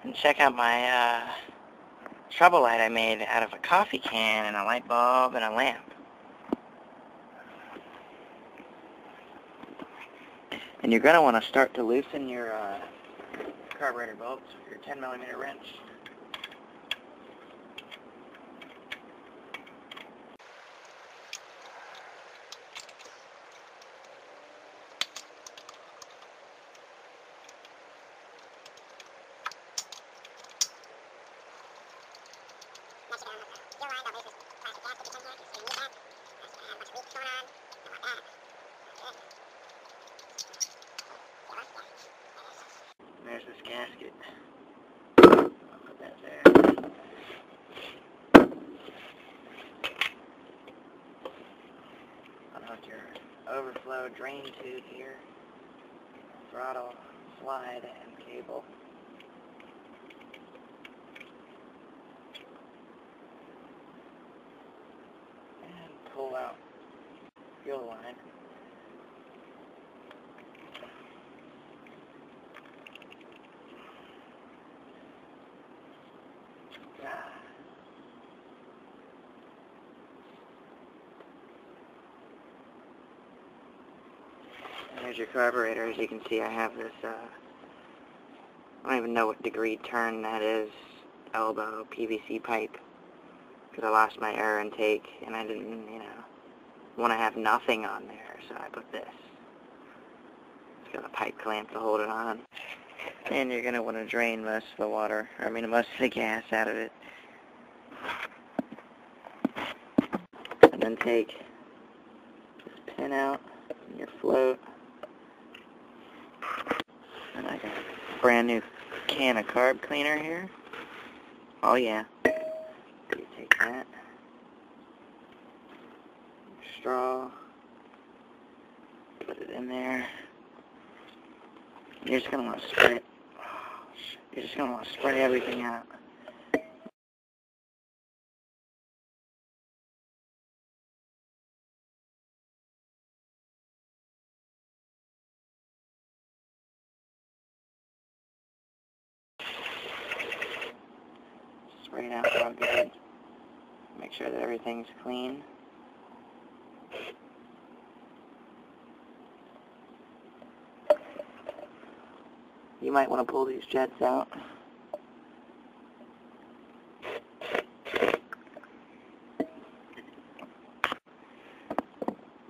And check out my trouble light I made out of a coffee can and a light bulb and a lamp. And you're going to want to start to loosen your carburetor bolts with your 10mm wrench. There's this gasket. I'll put that there. Unhook your overflow drain tube here, throttle, slide, and cable. And pull out fuel line. There's your carburetor. As you can see, I have this, I don't even know what degree turn that is, elbow PVC pipe, because I lost my air intake, and I didn't, want to have nothing on there, so I put this. It's got a pipe clamp to hold it on. And you're going to want to drain most of the water, most of the gas out of it. And then take this pin out, and your float. And I got a brand new can of carb cleaner here. Oh yeah. You take that. Straw. Put it in there. You're just going to want to spray it. You're just going to want to spray everything out. Spray it out real good. Make sure that everything's clean. You might want to pull these jets out.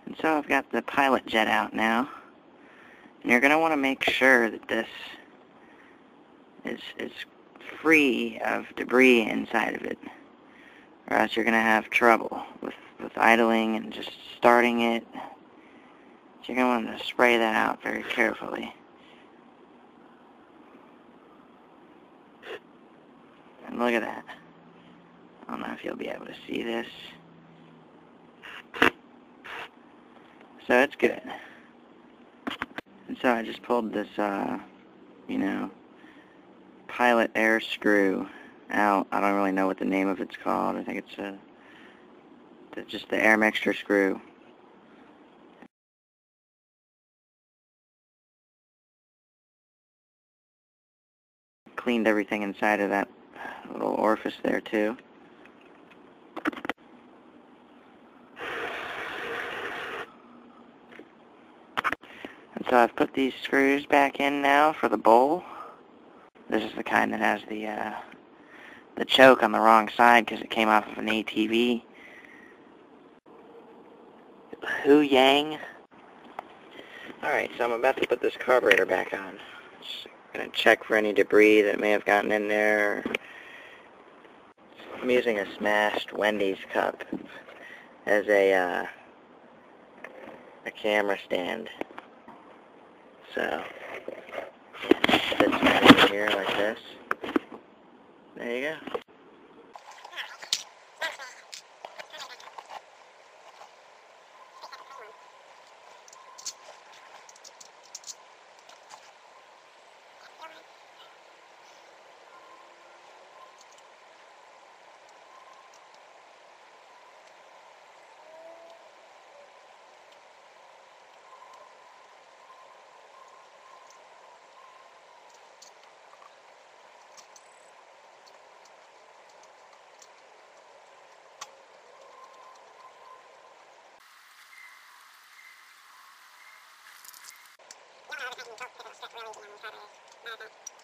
And so I've got the pilot jet out now. And you're going to want to make sure that this is free of debris inside of it, or else you're going to have trouble with idling and just starting it. So you're going to want to spray that out very carefully. And look at that. I don't know if you'll be able to see this. So it's good. And so I just pulled this, pilot air screw out. I don't really know what the name of it's called. I think it's just the air mixture screw. Cleaned everything inside of that little orifice there too. And so I've put these screws back in now for the bowl. This is the kind that has the choke on the wrong side because it came off of an ATV. Hu Yang. Alright, so I'm about to put this carburetor back on. Just gonna check for any debris that may have gotten in there. I'm using a smashed Wendy's cup as a camera stand. So this right here like this. There you go. I can tilt because it'll strip really easy on these carburetors.